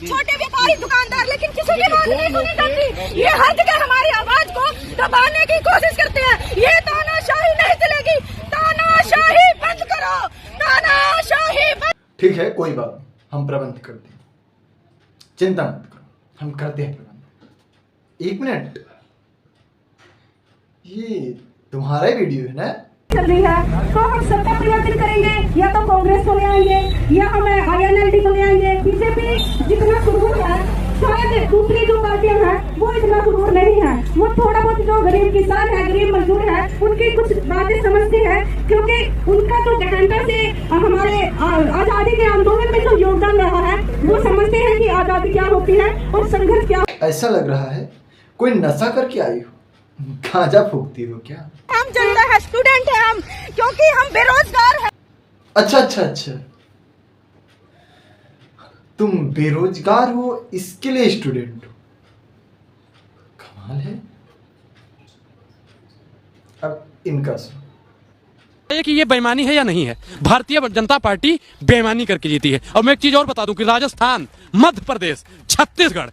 छोटे व्यापारी दुकानदार, लेकिन किसी की बात नहीं सुनी जाती। ये हट के हमारी आवाज को दबाने की कोशिश करते हैं। ये तानाशाही नहीं चलेगी, तानाशाही बंद करो, तानाशाही बंद। ठीक है, कोई बात नहीं, हम प्रबंध करते हैं, चिंता मत करो, हम करते हैं प्रबंध। 1 मिनट, ये तुम्हारा ही वीडियो है ना? चल रही है तो हम सत्ता परिवर्तन करेंगे, या तो कांग्रेस को ले आएंगे या हम INLD को ले आएंगे। बीजेपी जितना सुदूर है, शायद दूसरी जो पार्टियां हैं वो इतना सुदूर नहीं है। वो थोड़ा बहुत जो गरीब किसान है, गरीब मजदूर है, उनकी कुछ बातें समझती है, क्योंकि उनका तो गहनता से हमारे आजादी के आंदोलन में जो योगदान रहा है, वो समझते हैं कि आजादी क्या होती है और संघर्ष क्या। ऐसा लग रहा है कोई नशा करके आई हो, गांजा फूकती हो क्या? हम जनता है, स्टूडेंट है हम, क्योंकि हम बेरोजगार हैं। अच्छा, तुम बेरोजगार हो इसके लिए स्टूडेंट हो, कमाल है। अब इनका सुनो कि ये बेईमानी है या नहीं है। भारतीय जनता पार्टी बेईमानी करके जीती है। और मैं एक चीज और बता दूं कि राजस्थान, मध्य प्रदेश, छत्तीसगढ़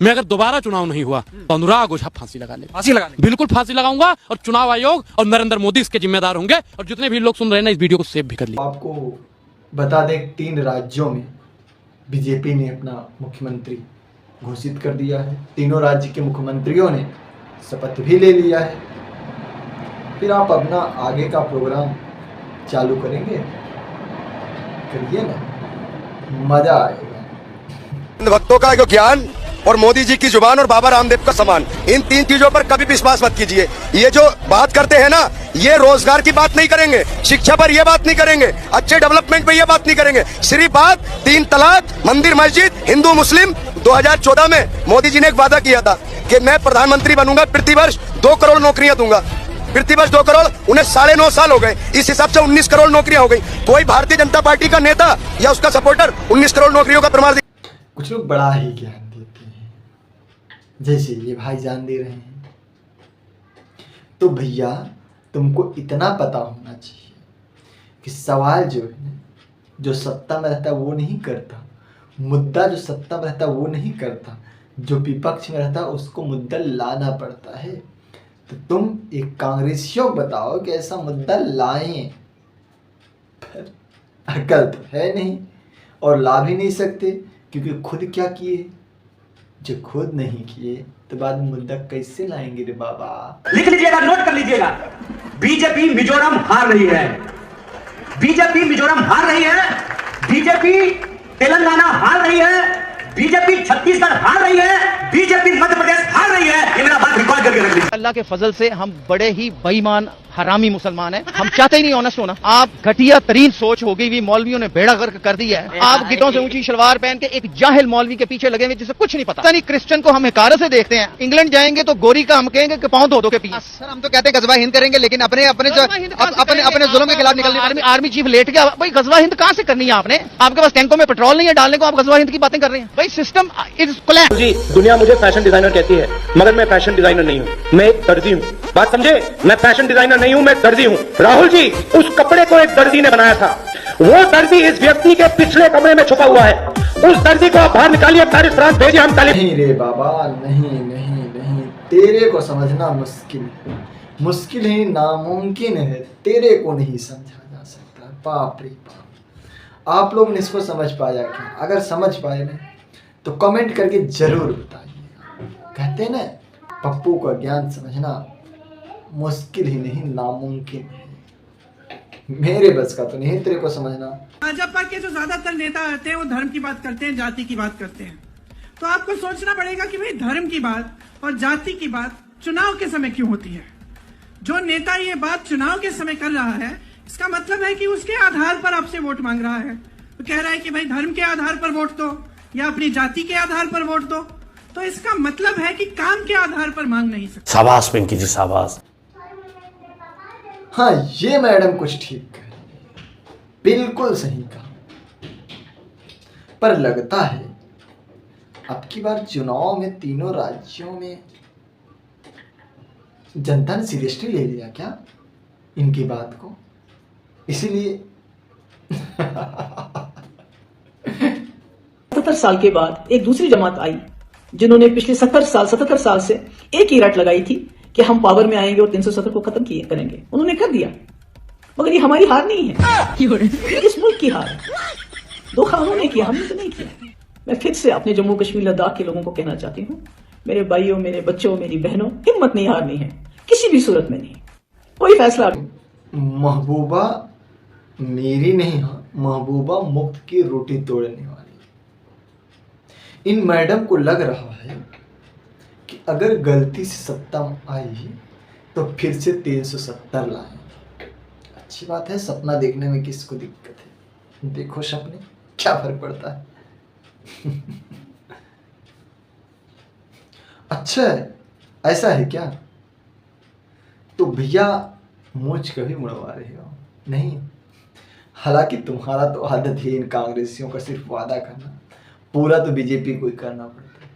में अगर दोबारा चुनाव नहीं हुआ तो अनुराग ओझा फांसी लगा ले, बिल्कुल फांसी लगाऊंगा। और चुनाव आयोग और नरेंद्र मोदी इसके जिम्मेदार होंगे। और जितने भी लोग सुन रहे हैं ना, इस वीडियो को सेव भी कर लीजिए। आपको बता दें, 3 राज्यों में बीजेपी ने अपना मुख्यमंत्री घोषित कर दिया है। तीनों राज्य के मुख्यमंत्रियों ने शपथ भी ले लिया है। फिर आप अपना आगे का प्रोग्राम चालू करेंगे, करिए ना, मजा आएगा। भक्तों का ज्ञान और मोदी जी की जुबान और बाबा रामदेव का सम्मान, इन 3 चीजों पर कभी विश्वास मत कीजिए। ये जो बात करते हैं ना, ये रोजगार की बात नहीं करेंगे, शिक्षा पर ये बात नहीं करेंगे, अच्छे डेवलपमेंट पर ये बात नहीं करेंगे। सिर्फ बात 3 तलाक, मंदिर मस्जिद, हिंदू मुस्लिम। 2014 में मोदी जी ने एक वादा किया था कि मैं प्रधानमंत्री बनूंगा, प्रतिवर्ष 2 करोड़ नौकरियां दूंगा। प्रतिवर्ष 2 करोड़, उन्हें 9.5 साल हो गए। इस हिसाब से 19 करोड़ नौकरियां हो गई। कोई भारतीय जनता पार्टी का नेता या उसका सपोर्टर 19 करोड़ नौकरियों का प्रमाण। कुछ लोग बड़ा ही ज्ञान देते हैं, जैसे ये भाई जान दे रहे हैं। तो भैया, तुमको इतना पता होना चाहिए कि सवाल जो है, जो सत्ता में रहता है वो नहीं करता, मुद्दा जो सत्ता में रहता है वो नहीं करता, जो विपक्ष में रहता है उसको मुद्दा लाना पड़ता है। तो तुम एक कांग्रेसियों को बताओ कि ऐसा मुद्दा लाएं, पर अकल तो है नहीं और ला भी नहीं सकते, क्योंकि खुद क्या किए, जो खुद नहीं किए तो बाद में मुद्दा कैसे लाएंगे रे बाबा। लिख लीजिएगा, नोट कर लीजिएगा। बीजेपी मिजोरम हार रही है, बीजेपी मिजोरम हार रही है, बीजेपी तेलंगाना हार रही है, बीजेपी छत्तीसगढ़ हार रही है, बीजेपी मध्य प्रदेश हार रही है। ये मेरा बात रिकॉर्ड करके रख लीजिए। अल्लाह के फजल से हम बड़े ही बेईमान हरामी मुसलमान हैं। हम चाहते ही नहीं ऑनेस्ट होना। आप घटिया तरीन सोच हो गई, मौलवियों ने बेड़ा गर्क कर दिया है। आप गिटों से ऊंची शलवार पहन के एक जाहिल मौलवी के पीछे लगे हुए जिसे कुछ नहीं पता। नहीं, क्रिश्चियन को हम हिकारत से देखते हैं। इंग्लैंड जाएंगे तो गोरी का हम कहेंगे कि पांव धो के पीछे। सर, हम तो कहते हैं गजवा हिंद करेंगे, लेकिन अपने जुल्म के खिलाफ निकलने। आर्मी चीफ लेट गया भाई, गजवा हिंद कहां से करनी है आपने? आपके पास टैंकों में पेट्रोल नहीं है डालने को, आप गजवा हिंद की बातें कर रहे हैं। भाई सिस्टम इज कोलैप्स। जी, दुनिया मुझे फैशन डिजाइनर कहती है, मगर मैं फैशन डिजाइनर नहीं हूँ, मैं एक दर्जी हूँ। बात समझे? मैं फैशन डिजाइनर नहीं हूँ, मैं दर्जी हूँ। राहुल जी, उस कपड़े को एक दर्जी ने बनाया था। वो दर्जी इस व्यक्ति के पिछले कमरे में छुपा हुआ है। उस दर्जी को आप बाहर निकालिए, पेरिस फ्रांस भेजिए, हम ताली। नहीं रे बाबा, नहीं, तेरे को समझना मुश्किल ही नामुमकिन है। तेरे को नहीं समझा जा सकता। बाप रे बाप, आप लोग ने इसको समझ पाया क्या? अगर समझ पाए ना तो कमेंट करके जरूर बताइएगा। कहते हैं ना, पप्पू का ज्ञान समझना मुश्किल ही नहीं नामुमकिन है। मेरे बस का तो नहीं तेरे को समझना। भाजपा के जो ज्यादातर नेता आते हैं वो धर्म की बात करते हैं, जाति की बात करते हैं। तो आपको सोचना पड़ेगा कि भाई धर्म की बात और जाति की बात चुनाव के समय क्यों होती है। जो नेता ये बात चुनाव के समय कर रहा है, इसका मतलब है कि उसके आधार पर आपसे वोट मांग रहा है। तो कह रहा है कि भाई धर्म के आधार पर वोट दो या अपनी जाति के आधार पर वोट दो। तो इसका मतलब है कि काम के आधार पर मांग नहीं सकते। शाबाश पिंकी जी, शाबाश। हाँ, ये मैडम कुछ ठीक कही, बिल्कुल सही कहा। पर लगता है अब की बार चुनाव में तीनों राज्यों में जनता ने सीरियसली ले लिया क्या इनकी बात को, इसीलिए 70 साल के बाद एक दूसरी जमात आई जिन्होंने पिछले 77 साल से एक ही रट लगाई थी कि हम पावर में आएंगे और 370 को खत्म करेंगे। उन्होंने कर दिया, मगर ये हमारी हार नहीं है, इस मुल्क की हार है। दो खानों ने किया, हमने तो नहीं किया। मैं फिर से अपने जम्मू कश्मीर लद्दाख के लोगों को कहना चाहती हूँ, मेरे भाइयों, मेरे बच्चों, मेरी बहनों, हिम्मत नहीं हारनी है, किसी भी सूरत में नहीं। कोई फैसला महबूबा मेरी नहीं, महबूबा मुफ्त की रोटी तोड़ने वाली। इन मैडम को लग रहा है कि अगर गलती से सत्ता आई तो फिर से 370 लाएं। अच्छी बात है, सपना देखने में किसको दिक्कत है, देखो सपने, क्या फर्क पड़ता है। अच्छा है, ऐसा है क्या? तो भैया मूंछ कभी मुड़वा रहे हो? नहीं, हालांकि तुम्हारा तो आदत है इन कांग्रेसियों का सिर्फ वादा करना, पूरा तो बीजेपी को ही करना पड़ता है,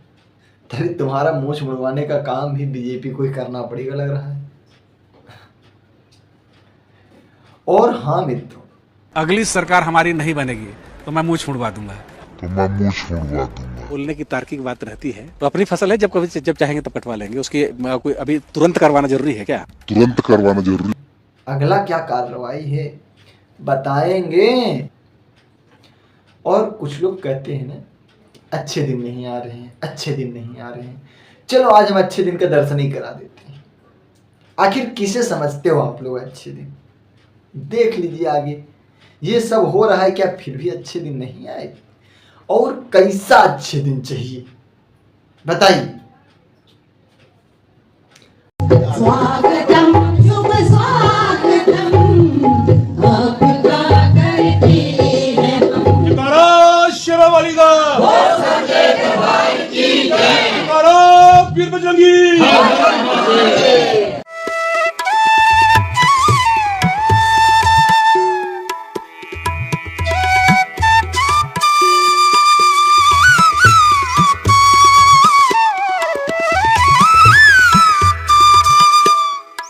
तभी तुम्हारा मूंछ मुड़वाने का काम भी बीजेपी को ही करना पड़ेगा लग रहा है। और हाँ मित्रों, अगली सरकार हमारी नहीं बनेगी तो मैं मूंछ मुड़वा दूंगा। बोलने की तार्किक बात रहती है, तो अपनी फसल है, जब चाहेंगे तब कटवा लेंगे। उसकी कोई अभी तुरंत करवाना जरूरी है क्या? तुरंत करवाना जरूरी। अगला क्या कार्रवाई है बताएंगे। और कुछ लोग कहते हैं ना, अच्छे दिन नहीं आ रहे हैं, अच्छे दिन नहीं आ रहे हैं। चलो आज हम अच्छे दिन का दर्शन ही करा देते हैं। आखिर किसे समझते हो आप लोग अच्छे दिन? देख लीजिए आगे, ये सब हो रहा है क्या, फिर भी अच्छे दिन नहीं आए? और कैसा अच्छे दिन चाहिए बताइए। स्वागतम शुभ स्वागतम आपका करते हैं हम। जयकारा शेरा वाली का, भाई की जय। जयकारा वीर बजरंगी।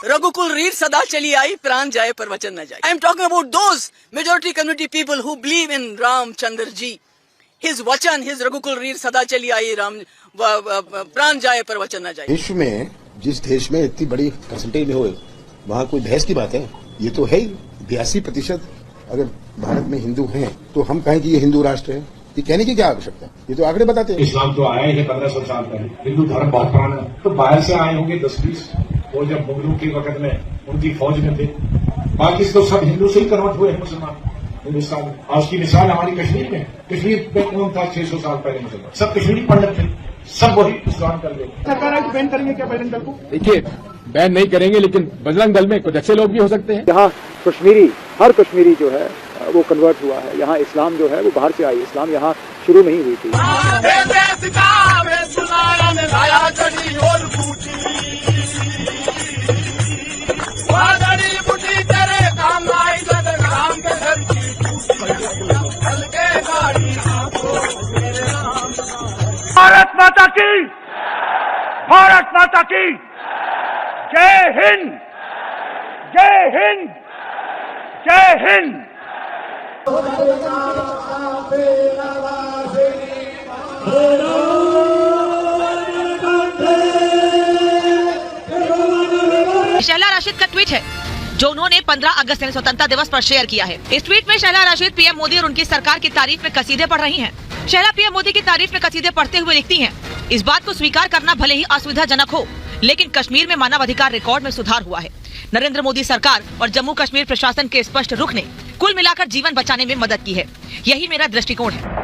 रघुकुल रीत सदा चली आई, प्राण जाए पर वचन न जाए। I am talking about those majority community people who believe in Ramchandra ji. His वचन, हिज रघुकुल रीत सदा चली आई, राम प्राण जाए पर वचन न जाए। विश्व में जिस देश में इतनी बड़ी परसेंटेज में हो, वहाँ कोई बहस की बात है? ये तो है ही 82% अगर भारत में हिंदू हैं तो हम कहें कि ये हिंदू राष्ट्र है, ये कहने की क्या आवश्यकता है? ये तो आंकड़े बताते हैं। इस्लाम तो आया है 1500 साल पहले, हिंदू धर्म बहुत पुराना है, तो बाहर से आए होंगे 10-20, वो जब मुगलों के वक्त में उनकी फौज में थे, बाकी तो सब हिंदू से ही कन्वर्ट हुए मुसलमान हिंदुस्तान में। आज की मिसाल हमारी कश्मीर में, कश्मीर में कौन था 600 साल पहले मुसलमान? सब कश्मीरी पंडित थे, सब वही इस्लाम कर ले। सरकार आज बैन करेंगे क्या बजरंग दल को? देखिए, बैन नहीं करेंगे, लेकिन बजरंग दल में कुछ अच्छे लोग भी हो सकते हैं। यहाँ कश्मीरी, हर कश्मीरी जो है वो कन्वर्ट हुआ है। यहाँ इस्लाम जो है वो बाहर से आई, इस्लाम यहाँ शुरू में ही हुई थी। भारत माता की, भारत माता की जय हिंद, जय हिंद, जय हिंद। शहला राशिद का ट्वीट है जो उन्होंने 15 अगस्त यानी स्वतंत्रता दिवस पर शेयर किया है। इस ट्वीट में शहला राशिद पीएम मोदी और उनकी सरकार की तारीफ में कसीदे पढ़ रही हैं। शहला पीएम मोदी की तारीफ में कसीदे पढ़ते हुए लिखती हैं, इस बात को स्वीकार करना भले ही असुविधाजनक हो, लेकिन कश्मीर में मानव अधिकार रिकॉर्ड में सुधार हुआ है। नरेंद्र मोदी सरकार और जम्मू कश्मीर प्रशासन के स्पष्ट रुख ने कुल मिलाकर जीवन बचाने में मदद की है। यही मेरा दृष्टिकोण है।